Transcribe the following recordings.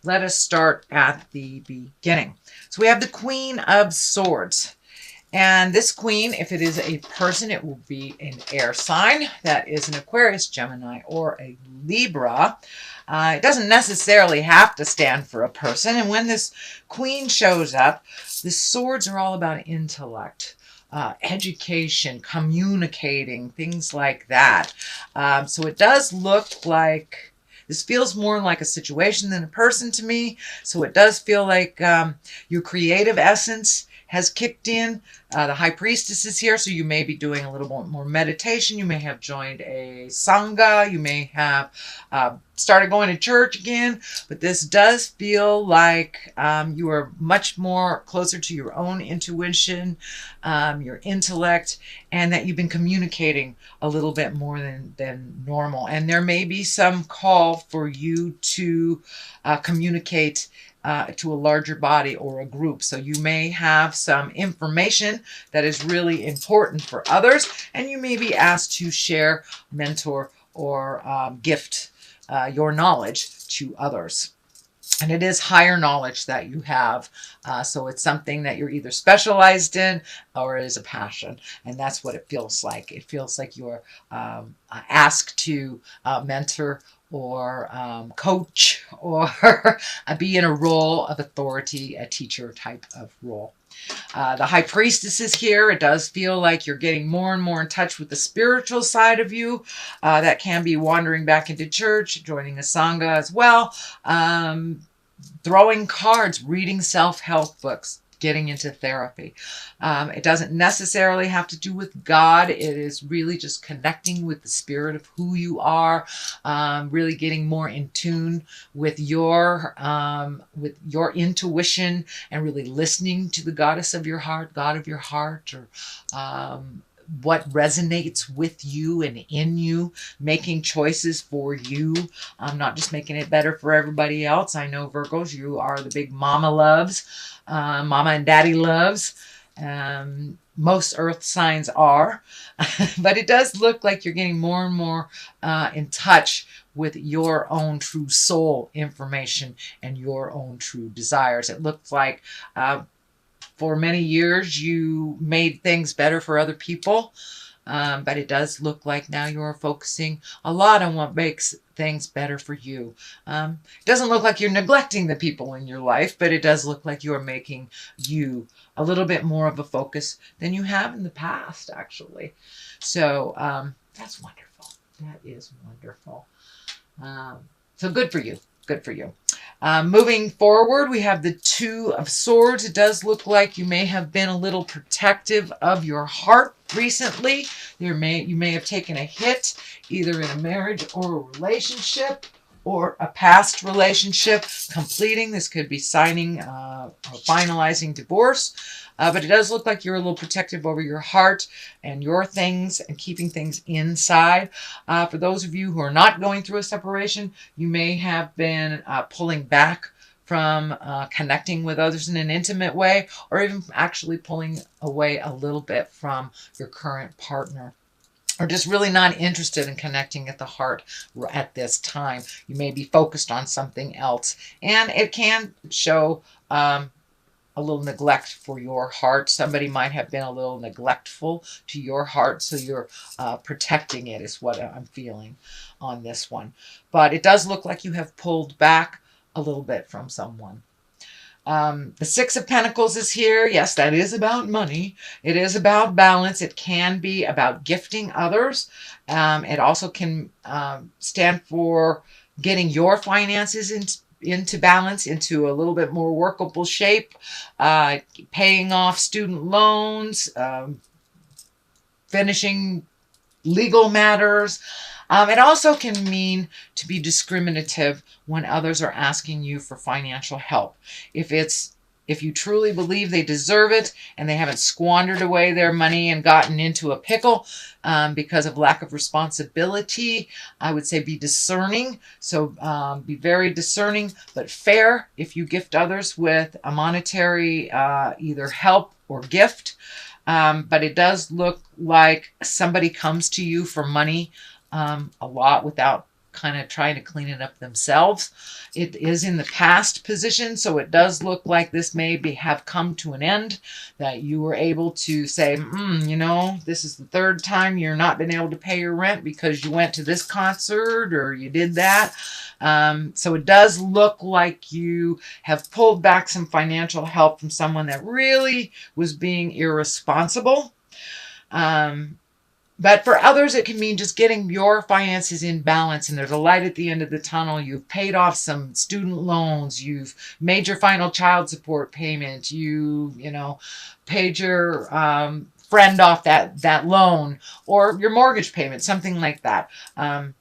let us start at the beginning. So we have the Queen of Swords. And this queen, if it is a person, it will be an air sign. That is an Aquarius, Gemini, or a Libra. It doesn't necessarily have to stand for a person. And when this queen shows up, the swords are all about intellect, education, communicating, things like that. So it does look like this feels more like a situation than a person to me. So it does feel like your creative essence has kicked in. The high priestess is here, so you may be doing a little more meditation. You may have joined a sangha. You may have started going to church again. But this does feel like you are much more closer to your own intuition, your intellect, and that you've been communicating a little bit more than normal. And there may be some call for you to communicate to a larger body or a group. So you may have some information that is really important for others, and you may be asked to share, mentor, or gift your knowledge to others. And it is higher knowledge that you have. So it's something that you're either specialized in or it is a passion. And that's what it feels like. It feels like you're asked to mentor or coach or be in a role of authority, a teacher type of role. The high priestess is here. It does feel like you're getting more and more in touch with the spiritual side of you. That can be wandering back into church, joining a sangha as well, throwing cards, reading self-help books, getting into therapy. It doesn't necessarily have to do with God. It is really just connecting with the spirit of who you are, really getting more in tune with your intuition and really listening to the goddess of your heart, God of your heart, or what resonates with you and in you, making choices for you. I'm not just making it better for everybody else. I know Virgos, you are the big mama loves, mama and daddy loves. Most earth signs are, but it does look like you're getting more and more in touch with your own true soul information and your own true desires. It looks like for many years, you made things better for other people, but it does look like now you're focusing a lot on what makes things better for you. It doesn't look like you're neglecting the people in your life, but it does look like you're making you a little bit more of a focus than you have in the past, actually. So that's wonderful. That is wonderful. So good for you. Good for you. Moving forward, we have the Two of Swords. It does look like you may have been a little protective of your heart recently. You may have taken a hit either in a marriage or a relationship or a past relationship completing. This could be signing or finalizing divorce. But it does look like you're a little protective over your heart and your things and keeping things inside. For those of you who are not going through a separation, you may have been pulling back from connecting with others in an intimate way, or even actually pulling away a little bit from your current partner, or just really not interested in connecting at the heart at this time. You may be focused on something else, and it can show a little neglect for your heart. Somebody might have been a little neglectful to your heart, so you're protecting it is what I'm feeling on this one. But it does look like you have pulled back a little bit from someone. The Six of Pentacles is here. Yes, that is about money. It is about balance. It can be about gifting others. It also can stand for getting your finances into balance, into a little bit more workable shape, paying off student loans, finishing legal matters. It also can mean to be discriminative when others are asking you for financial help. If you truly believe they deserve it and they haven't squandered away their money and gotten into a pickle because of lack of responsibility, I would say be discerning. So be very discerning, but fair if you gift others with a monetary either help or gift. But it does look like somebody comes to you for money a lot without kind of trying to clean it up themselves. It is in the past position, so it does look like this may have come to an end, that you were able to say, this is the third time you're not been able to pay your rent because you went to this concert or you did that. So it does look like you have pulled back some financial help from someone that really was being irresponsible. But for others, it can mean just getting your finances in balance, and there's a light at the end of the tunnel. You've paid off some student loans. You've made your final child support payment. You paid your friend off that loan, or your mortgage payment, something like that. I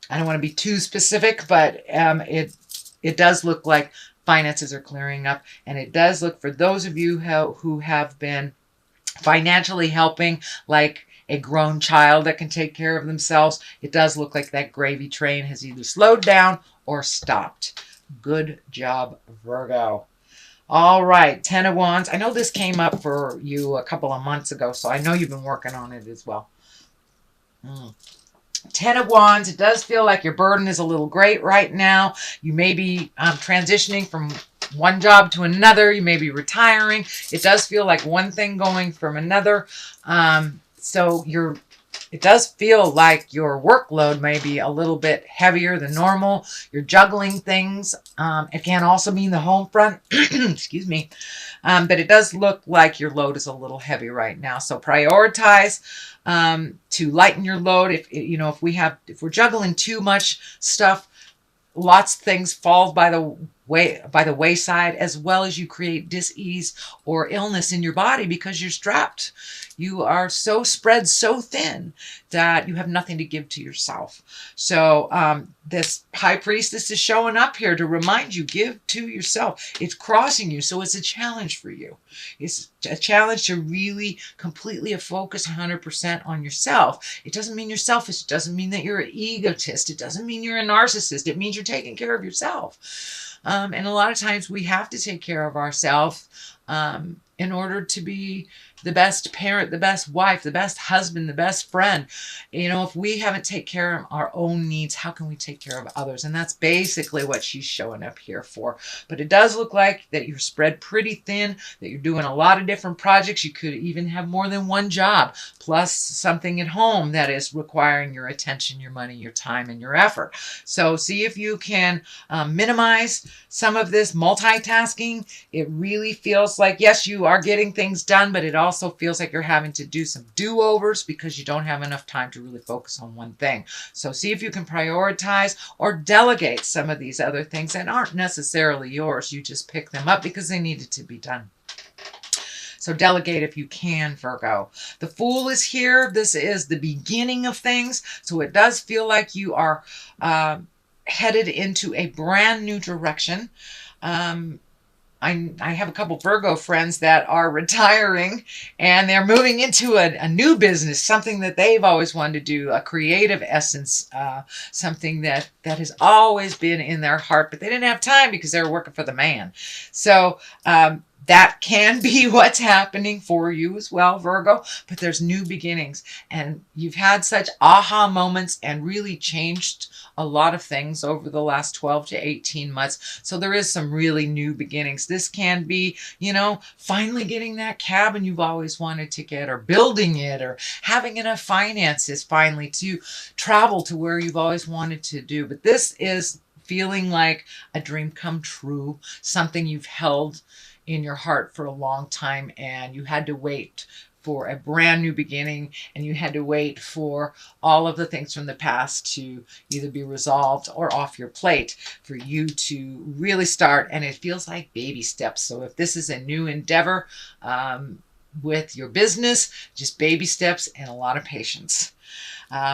don't want to be too specific, but it does look like finances are clearing up, and it does look, for those of you who have been financially helping, like a grown child that can take care of themselves, it does look like that gravy train has either slowed down or stopped. Good job, Virgo. All right, Ten of Wands. I know this came up for you a couple of months ago, so I know you've been working on it as well. Ten of Wands. It does feel like your burden is a little great right now. You may be transitioning from one job to another. You may be retiring. It does feel like one thing going from another. So it does feel like your workload may be a little bit heavier than normal. You're juggling things. It can also mean the home front. Excuse me. But it does look like your load is a little heavy right now. So prioritize to lighten your load. If we're juggling too much stuff, lots of things fall by the wayside, as well as you create dis-ease or illness in your body because you're strapped. You are so spread so thin that you have nothing to give to yourself. So this high priestess is showing up here to remind you, give to yourself. It's crossing you, so it's a challenge for you. It's a challenge to really completely focus 100% on yourself. It doesn't mean you're selfish. It doesn't mean that you're an egotist. It doesn't mean you're a narcissist. It means you're taking care of yourself. And a lot of times we have to take care of ourselves in order to be the best parent, the best wife, the best husband, the best friend. If we haven't taken care of our own needs, how can we take care of others? And that's basically what she's showing up here for. But it does look like that you're spread pretty thin, that you're doing a lot of different projects. You could even have more than one job, plus something at home that is requiring your attention, your money, your time, and your effort. So see if you can minimize some of this multitasking. It really feels like, yes, you are getting things done, but it also feels like you're having to do some do-overs because you don't have enough time to really focus on one thing. So see if you can prioritize or delegate some of these other things that aren't necessarily yours. You just pick them up because they needed to be done. So delegate if you can, Virgo. The Fool is here. This is the beginning of things. So it does feel like you are headed into a brand new direction. I have a couple Virgo friends that are retiring and they're moving into a new business, something that they've always wanted to do, a creative essence, something that has always been in their heart, but they didn't have time because they were working for the man. So that can be what's happening for you as well, Virgo, but there's new beginnings, and you've had such aha moments and really changed a lot of things over the last 12 to 18 months. So there is some really new beginnings. This can be, finally getting that cabin you've always wanted to get, or building it, or having enough finances finally to travel to where you've always wanted to do. But this is feeling like a dream come true, something you've held in your heart for a long time, and you had to wait for a brand new beginning, and you had to wait for all of the things from the past to either be resolved or off your plate for you to really start. And it feels like baby steps. So if this is a new endeavor with your business, just baby steps and a lot of patience.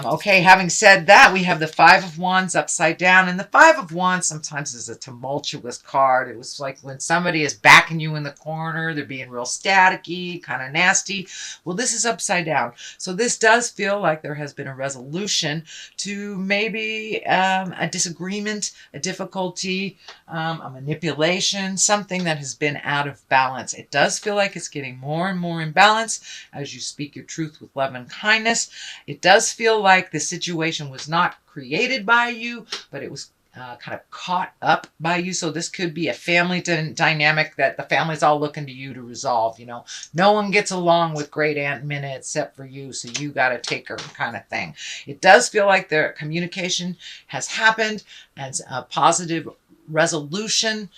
Okay, having said that, we have the Five of Wands upside down. And the Five of Wands sometimes is a tumultuous card. It was like when somebody is backing you in the corner, they're being real staticky, kind of nasty. Well, this is upside down. So this does feel like there has been a resolution to maybe a disagreement, a difficulty, a manipulation, something that has been out of balance. It does feel like it's getting more and more in balance as you speak your truth with love and kindness. It does feel feel like the situation was not created by you, but it was kind of caught up by you. So this could be a family dynamic that the family's all looking to you to resolve. You know, no one gets along with great Aunt Minna except for you, so you got to take her kind of thing. It does feel like their communication has happened and a positive resolution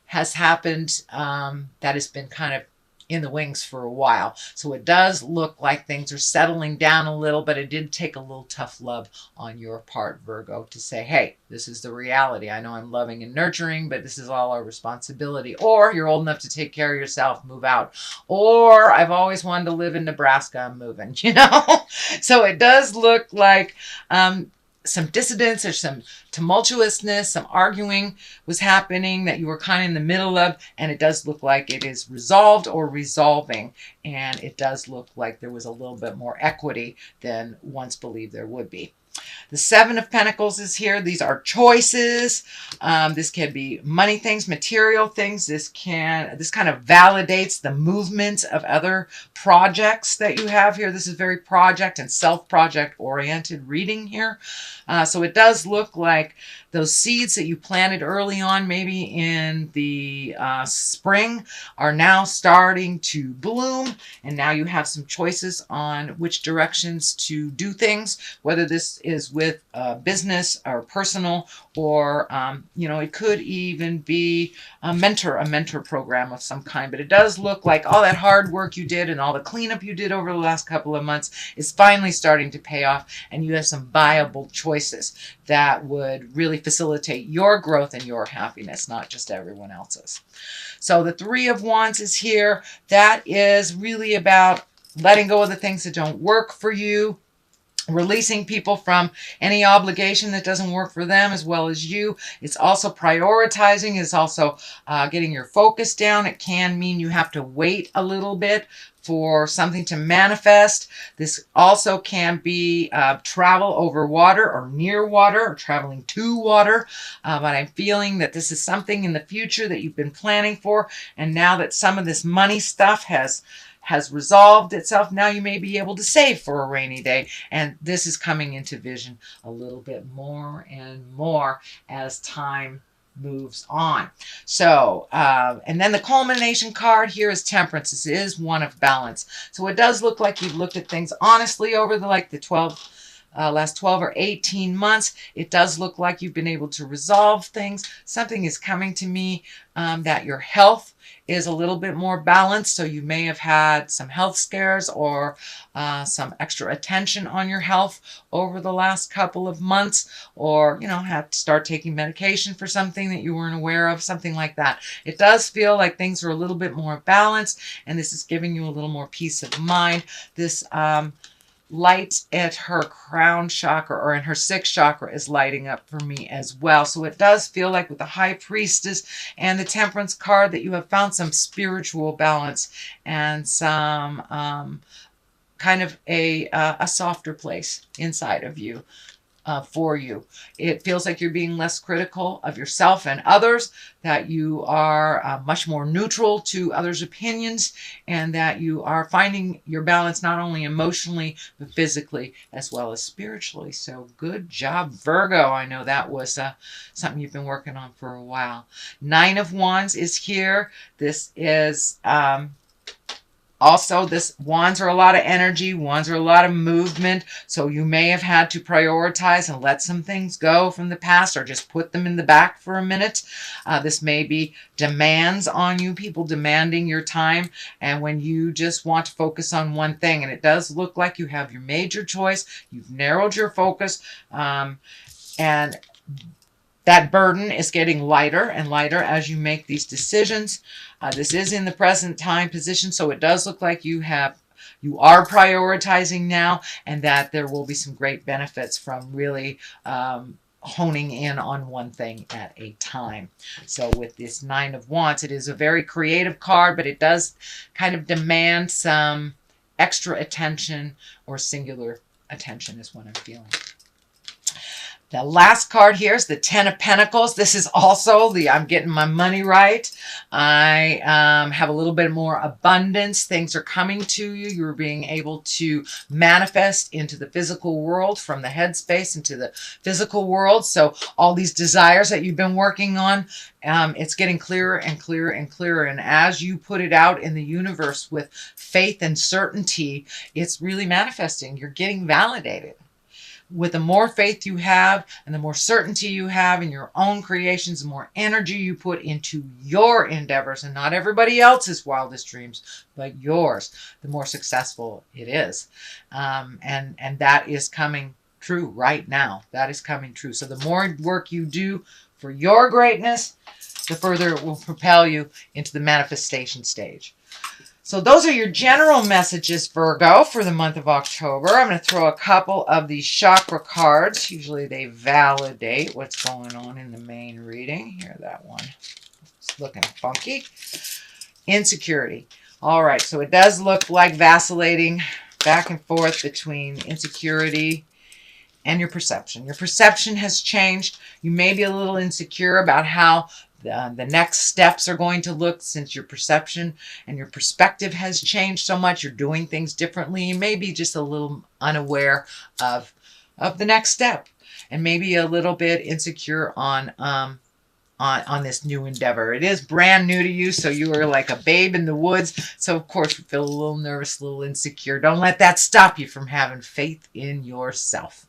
has happened that has been kind of in the wings for a while. So it does look like things are settling down a little, but it did take a little tough love on your part, Virgo, to say, hey, this is the reality. I know I'm loving and nurturing, but this is all our responsibility. Or you're old enough to take care of yourself, move out. Or I've always wanted to live in Nebraska, I'm moving, you know? So it does look like some dissidence or some tumultuousness, some arguing was happening that you were kind of in the middle of, and it does look like it is resolved or resolving, and it does look like there was a little bit more equity than once believed there would be. The Seven of Pentacles is here. These are choices. This can be money things, material things. This kind of validates the movement of other projects that you have here. This is very project and self-project oriented reading here. So it does look like those seeds that you planted early on, maybe in the spring, are now starting to bloom. And now you have some choices on which directions to do things, whether this is with business or personal, or, you know, it could even be a mentor program of some kind. But it does look like all that hard work you did and all the cleanup you did over the last couple of months is finally starting to pay off, and you have some viable choices that would really facilitate your growth and your happiness, not just everyone else's. So the Three of Wands is here. That is really about letting go of the things that don't work for you, releasing people from any obligation that doesn't work for them as well as you. It's also prioritizing. It's also getting your focus down. It can mean you have to wait a little bit for something to manifest. This also can be travel over water or near water or traveling to water. But I'm feeling that this is something in the future that you've been planning for. And now that some of this money stuff has resolved itself, now you may be able to save for a rainy day. And this is coming into vision a little bit more and more as time moves on. So, and then the culmination card here is Temperance. This is one of balance. So it does look like you've looked at things honestly over the last 12 or 18 months. It does look like you've been able to resolve things. Something is coming to me that your health is a little bit more balanced. So you may have had some health scares or some extra attention on your health over the last couple of months, or, you know, have to start taking medication for something that you weren't aware of, something like that. It does feel like things are a little bit more balanced, and this is giving you a little more peace of mind. This light at her crown chakra, or in her sixth chakra, is lighting up for me as well. So it does feel like with the High Priestess and the Temperance card that you have found some spiritual balance and some kind of a softer place inside of you. For you. It feels like you're being less critical of yourself and others, that you are much more neutral to others' opinions, and that you are finding your balance not only emotionally, but physically as well as spiritually. So good job, Virgo. I know that was something you've been working on for a while. Nine of Wands is here. This is also, wands are a lot of energy. Wands are a lot of movement. So you may have had to prioritize and let some things go from the past, or just put them in the back for a minute. This may be demands on you, people demanding your time, and when you just want to focus on one thing. And it does look like you have your major choice. You've narrowed your focus, and that burden is getting lighter and lighter as you make these decisions. This is in the present time position, so it does look like you are prioritizing now, and that there will be some great benefits from really honing in on one thing at a time. So with this Nine of Wands, it is a very creative card, but it does kind of demand some extra attention, or singular attention is what I'm feeling. The last card here is the Ten of Pentacles. This is also the I'm getting my money right. I have a little bit more abundance. Things are coming to you. You're being able to manifest into the physical world, from the headspace into the physical world. So all these desires that you've been working on, it's getting clearer and clearer and clearer. And as you put it out in the universe with faith and certainty, it's really manifesting. You're getting validated. With the more faith you have and the more certainty you have in your own creations, the more energy you put into your endeavors and not everybody else's wildest dreams, but yours, the more successful it is. And that is coming true right now. That is coming true. So the more work you do for your greatness, the further it will propel you into the manifestation stage. So those are your general messages, Virgo, for the month of October. I'm going to throw a couple of these chakra cards. Usually they validate what's going on in the main reading. Here, that one. It's looking funky. Insecurity. All right, so it does look like vacillating back and forth between insecurity and your perception. Your perception has changed. You may be a little insecure about how the next steps are going to look, since your perception and your perspective has changed so much. You're doing things differently. You may be just a little unaware of the next step, and maybe a little bit insecure on this new endeavor. It is brand new to you, so you are like a babe in the woods. So of course you feel a little nervous, a little insecure. Don't let that stop you from having faith in yourself.